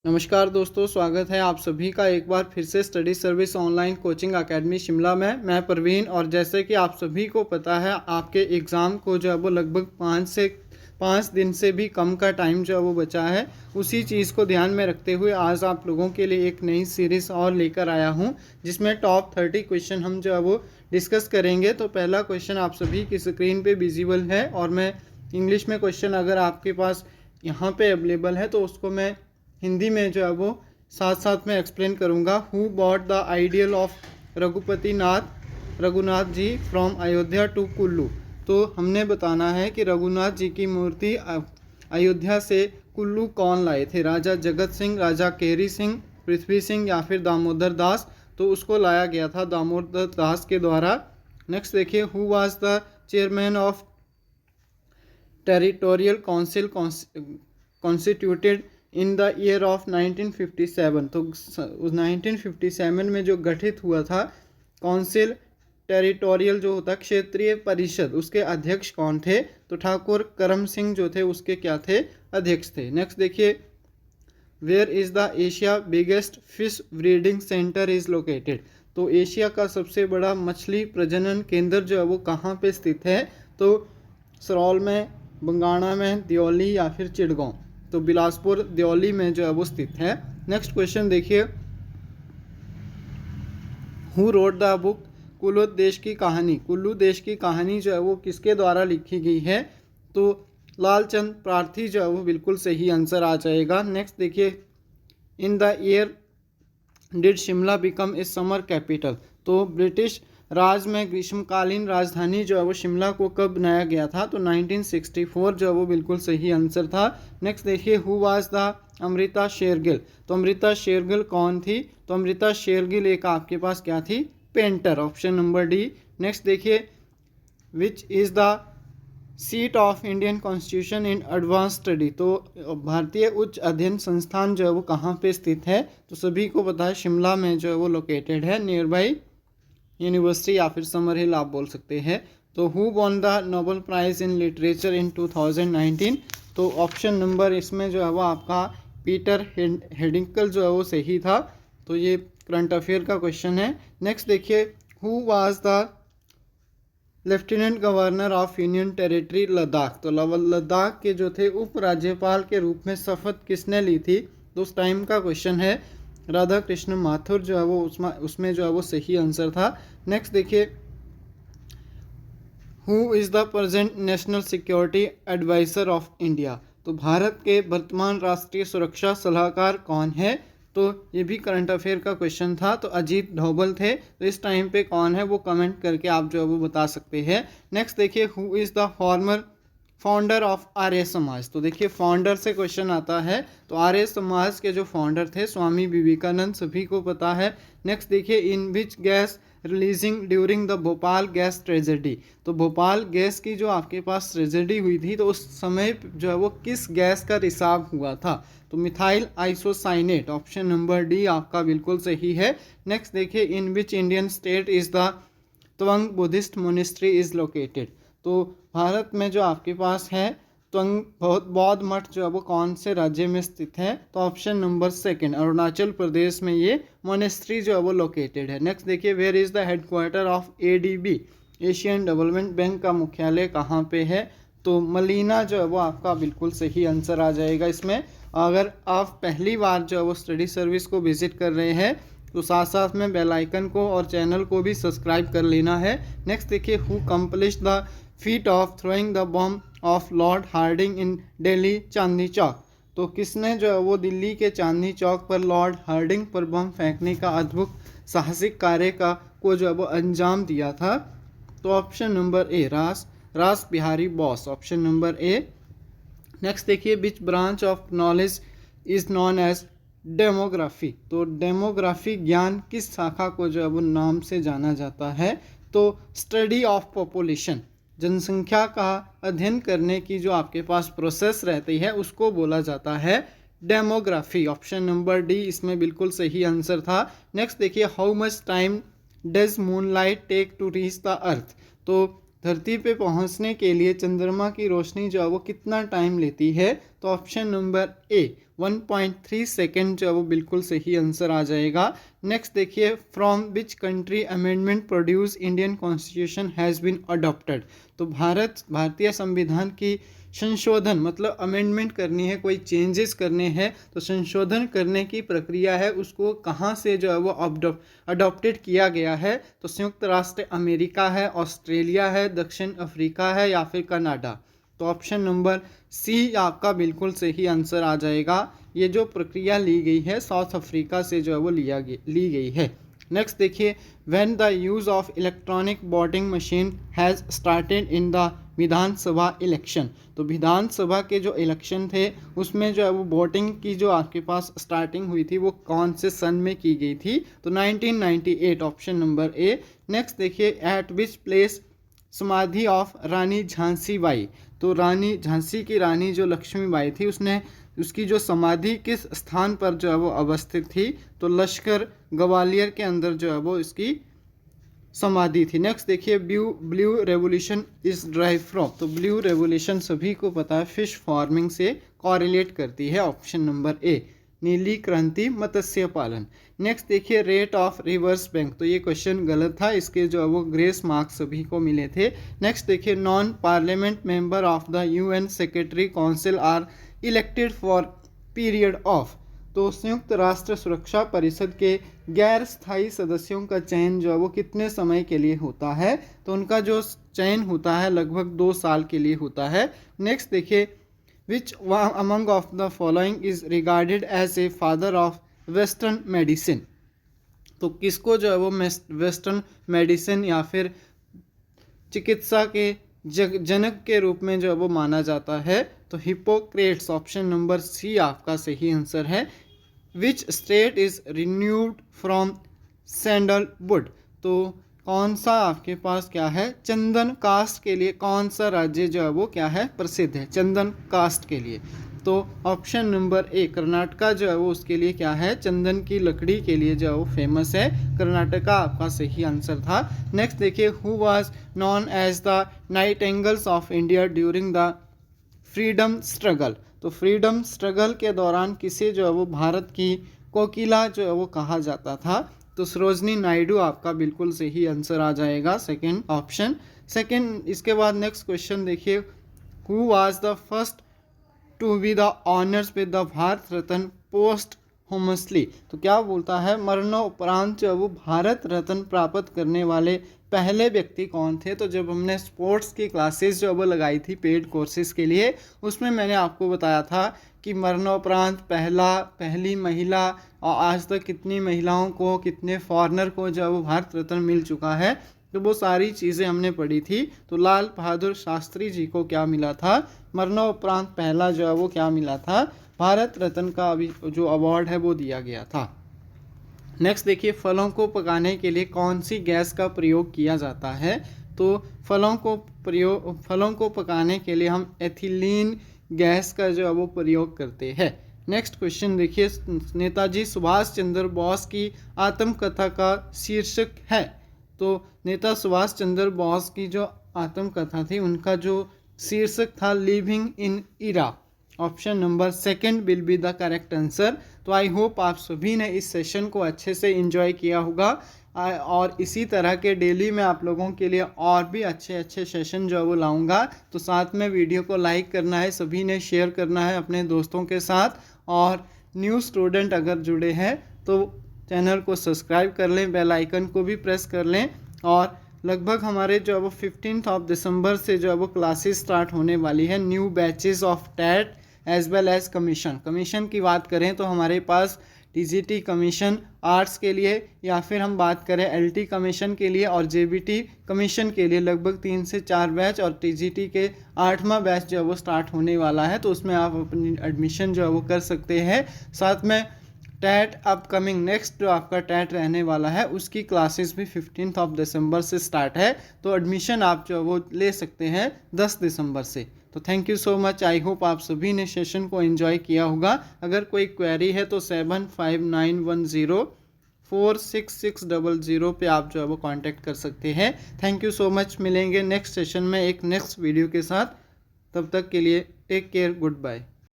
नमस्कार दोस्तों, स्वागत है आप सभी का एक बार फिर से study service online coaching academy Shimla में। मैं प्रवीण, और जैसे कि आप सभी को पता है आपके एग्ज़ाम को जो है वो लगभग 5 दिन से भी कम का टाइम जो है वो बचा है। उसी चीज़ को ध्यान में रखते हुए आज आप लोगों के लिए एक नई सीरीज़ और लेकर आया हूं, जिसमें टॉप 30 क्वेश्चन हम जो है वो डिस्कस करेंगे। तो पहला क्वेश्चन आप सभी की स्क्रीन पे विजिबल है, और मैं इंग्लिश में क्वेश्चन अगर आपके पास यहाँ पे अवेलेबल है तो उसको मैं हिंदी में जो है वो साथ साथ में एक्सप्लेन करूँगा। Who bought the ideal of Raghunath ji from Ayodhya to Kullu. तो हमने बताना है कि रघुनाथ जी की मूर्ति अयोध्या से कुल्लू कौन लाए थे? राजा जगत सिंह, राजा केरी सिंह, पृथ्वी सिंह या फिर दामोदर दास। तो उसको लाया गया था दामोदर दास के द्वारा। नेक्स्ट देखिए, who was the chairman of territorial council constituted in the year of 1957। तो 1957 में जो गठित हुआ था काउंसिल टेरिटोरियल जो होता क्षेत्रीय परिषद, उसके अध्यक्ष कौन थे? तो ठाकुर करम सिंह जो थे उसके क्या थे? अध्यक्ष थे। नेक्स्ट देखिए, where is the Asia biggest fish breeding centre is located. तो एशिया का सबसे बड़ा मछली प्रजनन केंद्र जो है वो कहाँ पे स्थित है? तो सरौल में, बंगाणा में, दियोली या फिर चिड़गांव। तो बिलासपुर दियोली में जो है वो स्थित है। नेक्स्ट क्वेश्चन देखिए, who wrote the book Kullu देश की कहानी। कुल्लू देश की कहानी जो है वो किसके द्वारा लिखी गई है? तो लालचंद प्रार्थी जो है वो बिल्कुल सही आंसर आ जाएगा। नेक्स्ट देखिए, in the year did Shimla become a summer capital. तो ब्रिटिश राज में ग्रीष्मकालीन राजधानी जो है वो शिमला को कब बनाया गया था? तो 1964 जो है वो बिल्कुल सही आंसर था। नेक्स्ट देखिए, who was the Amrita Shergil. तो अमृता शेरगिल कौन थी? तो अमृता शेरगिल एक आपके पास क्या थी? Painter. Option number D. Next देखिए, which is the seat of Indian constitution in advance study. तो भारतीय उच्च अध्ययन संस्थान जो है वो कहाँ पे स्थित है? तो सभी को पता है शिमला में जो है वो लोकेटेड है, नियर बाई यूनिवर्सिटी या फिर समर हिल आप बोल सकते हैं। तो who won the Nobel prize in literature in 2019। तो ऑप्शन नंबर इसमें जो है वो आपका पीटर हेडिंकल जो है वो सही था। तो ये करंट अफेयर का क्वेश्चन है। नेक्स्ट देखिए, who was the lieutenant governor of union territory Ladakh. तो लद्दाख के जो थे उप राज्यपाल के रूप में शपथ किसने ली थी? तो उस टाइम का क्वेश्चन है। राधा कृष्ण माथुर जो है वो उसमें जो है वो सही आंसर था। नेक्स्ट देखिए, who is the present national security adviser of India. तो भारत के वर्तमान राष्ट्रीय सुरक्षा सलाहकार कौन है? तो ये भी करंट अफेयर का क्वेश्चन था। तो अजीत डोभाल थे। तो इस टाइम पे कौन है वो कमेंट करके आप जो है वो बता सकते हैं। नेक्स्ट देखिए, who is the former founder of Arya Samaj. तो देखिए, फाउंडर से क्वेश्चन आता है। तो आर्य समाज के जो फाउंडर थे स्वामी विवेकानंद, सभी को पता है। नेक्स्ट देखिए, in which gas releasing during the Bhopal gas tragedy. तो भोपाल गैस की जो आपके पास ट्रेजेडी हुई थी तो उस समय जो है वो किस गैस का रिसाव हुआ था? तो methyl isocyanate. Option number D आपका बिल्कुल सही है। नेक्स्ट देखिए, in which Indian state is the Tawang Buddhist monastery is located. तो भारत में जो आपके पास है त्वंग बौद्ध मठ जो है वो कौन से राज्य में स्थित है? तो option number second, Arunachal Pradesh में ये मोनेस्ट्री जो है वो लोकेटेड है। नेक्स्ट देखिए, where is the headquarter of ADB, Asian development bank का मुख्यालय कहाँ पे है? तो मलीना जो है वो आपका बिल्कुल सही आंसर आ जाएगा इसमें। अगर आप पहली बार जो है वो स्टडी सर्विस को विजिट कर रहे हैं तो साथ साथ में बेल आइकन को और चैनल को भी सब्सक्राइब कर लेना है। नेक्स्ट देखिए, who accomplish the feat of throwing the bomb of Lord Hardinge in Delhi Chandni Chowk. तो किसने जो है वो दिल्ली के चांदनी चौक पर लॉर्ड हार्डिंग पर बम फेंकने का अद्भुत साहसिक कार्य को जो है वो अंजाम दिया था? तो option number A, Ras Behari Bose. Option number A. Next देखिए, which branch of knowledge is known as demography. तो डेमोग्राफी ज्ञान किस शाखा को जो है वो नाम से जाना जाता है? तो स्टडी ऑफ पॉपुलेशन, जनसंख्या का अध्ययन करने की जो आपके पास प्रोसेस रहती है उसको बोला जाता है डेमोग्राफी। ऑप्शन नंबर डी इसमें बिल्कुल सही आंसर था। नेक्स्ट देखिए, how much time does moonlight take to reach the earth. तो धरती पे पहुंचने के लिए चंद्रमा की रोशनी जो है वो कितना टाइम लेती है? तो ऑप्शन नंबर ए 1.3 सेकेंड जो है वो बिल्कुल सही आंसर आ जाएगा। नेक्स्ट देखिए, from which country amendment produce Indian constitution has been adopted. तो भारतीय संविधान की संशोधन मतलब अमेंडमेंट करनी है, कोई चेंजेस करने हैं तो संशोधन करने की प्रक्रिया है, उसको कहाँ से जो है वो अडॉप्टेड किया गया है। तो संयुक्त राष्ट्र अमेरिका है, ऑस्ट्रेलिया है, दक्षिण अफ्रीका है या फिर कनाडा। तो ऑप्शन नंबर सी आपका बिल्कुल सही आंसर आ जाएगा। ये जो प्रक्रिया ली गई है साउथ अफ्रीका से जो है वो ली गई है। नेक्स्ट देखिए, when the use of electronic voting machine has started in the Vidhan Sabha election. तो विधानसभा के जो इलेक्शन थे उसमें जो है वो वोटिंग की जो आपके पास स्टार्टिंग हुई थी वो कौन से सन में की गई थी। तो 1998, ऑप्शन नंबर ए। नेक्स्ट देखिए, एट विच प्लेस समाधि ऑफ रानी झांसी बाई। तो रानी झांसी की रानी जो लक्ष्मीबाई थी उसकी जो समाधि किस स्थान पर जो है वो अवस्थित थी। तो लश्कर ग्वालियर के अंदर जो है वो इसकी समाधि थी। नेक्स्ट देखिए, blue revolution is drive from. तो ब्लू रेवोल्यूशन सभी को पता है फिश फार्मिंग से कॉरिलेट करती है। ऑप्शन नंबर ए, नीली क्रांति मत्स्य पालन। नेक्स्ट देखिए, रेट ऑफ रिवर्स बैंक। तो ये क्वेश्चन गलत था, इसके जो है वो ग्रेस मार्क्स सभी को मिले थे। नेक्स्ट देखिए, non parliament member of the UN secretary council are elected for period of. तो संयुक्त राष्ट्र सुरक्षा परिषद के गैर स्थायी सदस्यों का चयन जो है वो कितने समय के लिए होता है। तो उनका जो चयन होता है लगभग 2 साल के लिए होता है। नेक्स्ट देखिए, which among of the following is regarded as a father of western medicine. तो किसको जो है वो वेस्टर्न मेडिसिन या फिर चिकित्सा के जनक के रूप में जो है वो माना जाता है। तो हिपोक्रेट्स, ऑप्शन नंबर सी आपका सही आंसर है। Which state is renewed from sandalwood. तो कौन सा आपके पास क्या है, चंदन कास्ट के लिए कौन सा राज्य जो है वो क्या है, प्रसिद्ध है चंदन कास्ट के लिए। तो ऑप्शन नंबर ए कर्नाटका जो है वो उसके लिए क्या है, चंदन की लकड़ी के लिए जो है वो फेमस है। कर्नाटका आपका सही आंसर था। नेक्स्ट देखिए, who was known as the nightingales of India during the freedom struggle. तो फ्रीडम स्ट्रगल के दौरान किसे जो है वो भारत की कोकिला जो है वो कहा जाता था। तो सरोजनी नायडू आपका बिल्कुल सही आंसर आ जाएगा, सेकंड ऑप्शन। सेकंड, इसके बाद नेक्स्ट क्वेश्चन देखिए, who was the first to be the honours with the Bharat Ratna posthumously. तो क्या बोलता है, मरणोपरांत जो वो भारत रत्न प्राप्त करने वाले पहले व्यक्ति कौन थे। तो जब हमने स्पोर्ट्स की क्लासेस जो वो लगाई थी पेड कोर्सेज के लिए, उसमें मैंने आपको बताया था कि मरणोपरांत पहली महिला और आज तक कितनी महिलाओं को, कितने फॉरेनर को जो वो भारत रत्न मिल चुका है। तो वो सारी चीज़ें हमने पढ़ी थी। तो लाल बहादुर शास्त्री जी को क्या मिला था, मरणोपरांत पहला जो है वो क्या मिला था, भारत रत्न का अभी जो अवार्ड है वो दिया गया था। नेक्स्ट देखिए, फलों को पकाने के लिए कौन सी गैस का प्रयोग किया जाता है। तो फलों को पकाने के लिए हम एथिलीन गैस का जो है वो प्रयोग करते हैं। नेक्स्ट क्वेश्चन देखिए, नेताजी सुभाष चंद्र बोस की आत्मकथा का शीर्षक है। तो नेता सुभाष चंद्र बोस की जो आत्मकथा थी उनका जो शीर्षक था living in era. Option number second will be the correct answer. तो आई होप आप सभी ने इस सेशन को अच्छे से एंजॉय किया होगा और इसी तरह के डेली मैं आप लोगों के लिए और भी अच्छे सेशन जो है वो लाऊंगा। तो साथ में वीडियो को लाइक करना है, सभी ने शेयर करना है अपने दोस्तों के साथ, और न्यू स्टूडेंट अगर जुड़े हैं तो चैनल को सब्सक्राइब कर लें, बेल आइकन को भी प्रेस कर लें। और लगभग हमारे जो है वो 15 दिसंबर से जो है वो क्लासेस स्टार्ट होने वाली है, new batches of TET as well as commission की बात करें तो हमारे पास टीजीटी कमीशन आर्ट्स के लिए, या फिर हम बात करें एलटी कमीशन के लिए और जेबीटी कमीशन के लिए लगभग 3 से 4 बैच, और टीजीटी के 8वां बैच जो है वो स्टार्ट होने वाला है। तो उसमें आप अपनी एडमिशन जो है वो कर सकते हैं। साथ में टैट अपकमिंग नेक्स्ट जो आपका टैट रहने वाला है उसकी क्लासेस भी 15 दिसंबर से स्टार्ट है। तो एडमिशन आप जो वो ले सकते हैं 10 दिसंबर से। तो thank you so much. I hope आप सभी ने सेशन को एंजॉय किया होगा। अगर कोई क्वेरी है तो 7591046600 पे आप जो है वो कांटेक्ट कर सकते हैं। Thank you so much. मिलेंगे नेक्स्ट सेशन में एक नेक्स्ट वीडियो के साथ। तब तक के लिए टेक केयर, गुड बाय।